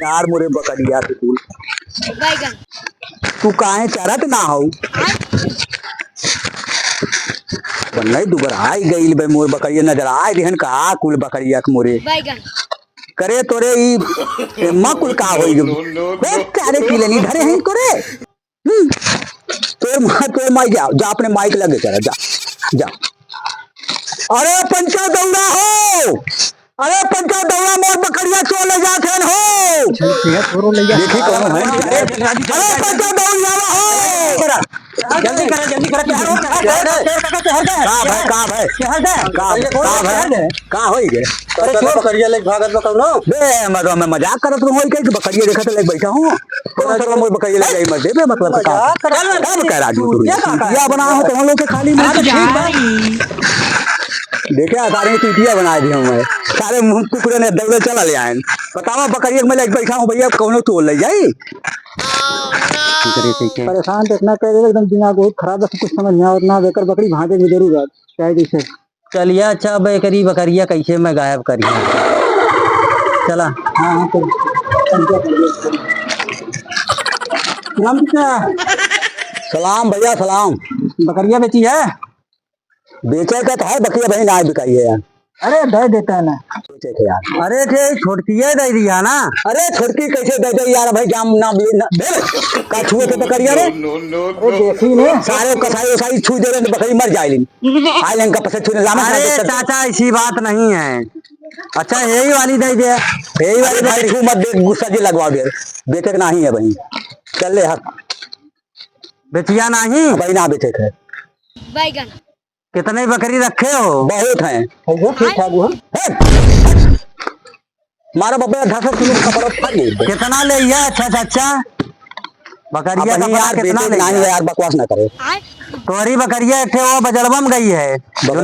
यार मोरे बकरिया के कुल बैगन तू काहे चरत ना हो नहीं दुबर आई गई बे मोर बकरिया नजर आए रहन का कुल बकरिया के मोरे बैगन करे तोरे ई मां कुल का होई बे कारे की लेनी धरे हैं करे तोर माई जा जा अपने माइक लगे चला जा जा अरे पंचा दौड़ा हो अरे पंचा दौड़ा मोर बकरिया चो ले जात हन हो थोरो ले जा देखी कौन है अरे पंचा दौड़ा हो जल्दी करा का होई गे अरे छोड़ बकरिया ले भागत बकनो बे मैं मजाक करत रहूं के बकरिया देखत ले बैठा हूं कौन सा मोर बकरिया ले जाई मत दे बे मतलब का कब कह राजू तू या बना हो तो हम लोग के खाली मुंह देखे सारे टीटिया बना दिया मैं सारे मुंह कुकुरे ने दौड़े चला ले आए बतावा बकरिया में ले बैठा हूं भैया कौनो तोड़ ले जाई परेशान तो इतना कर एकदम दिमाग बहुत खराब है कुछ समझ नहीं आ ना बेकर बकरी भागे भी जरूर चाहे जैसे चलिए अच्छा बेकरी बकरिया कैसे मैं गायब करिए चला हाँ तो सलाम भैया सलाम बकरिया बेची है बेचे का तो है बकरिया भाई ना बिकाई है यार अरे दे देता है ना बेचे के यार अरे थे छोटकी है दे दिया ना अरे छोटकी कैसे दे दे यार भाई जाम ना दे का छुए तो बकरिया रे अरे देखी ने सारे कसाई उसाई छू दे रहे बकरी मर जाएगी आइलन का पसे छूने लामा अरे चाचा ऐसी बात नहीं है अच्छा यही वाली दे दे यही वाली भाई छू मत दे गुस्सा जी लगवा दे बेचे नहीं है भाई चल ले हक बेचिया नहीं भाई ना बेचे थे बैगन कितने बकरी रखे हो बहुत हैं ठीक ठाक मारा बाबा 10 किलो कपड़ा फट गई कितना ले है अच्छा चाचा बकरिया का यार कितना ले नहीं यार बकवास ना करे तोरी बकरिया थे वो बजड़वा में गई है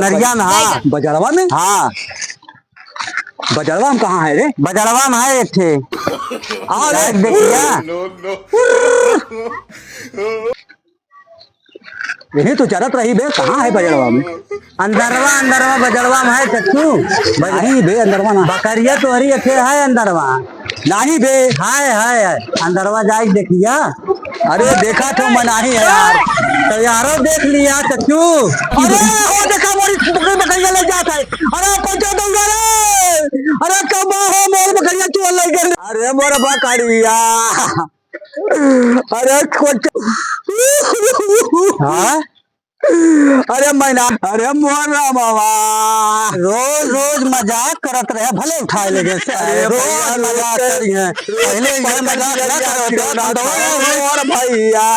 नरिया में हाँ बजड़वा में हाँ बजड़वा में कहाँ है रे बजड़वा में है एक थे देखिया यही तो चरत रही बे कहाँ है बजड़वा में अंदरवा बजड़वा में है चच्चू नहीं बे अंदरवा ना बकरिया तोहरी अखे है अंदरवा नहीं बे है अंदरवा जाए देखिया अरे देखा तो मैं नहीं है यार तो यारो देख लिया चच्चू अरे वो देखा मोरी बकरिया ले जाता है अरे पंचा दौड़ा रे अरे कब हो मोर बकरिया चोर ले गए अरे मोर बकरिया अरे हाँ अरे मैना अरे मोर बाबा रोज मजाक करत रहे भले उठाए लगे रोज मजाक करिए पहले ये मजाक ना करो भैया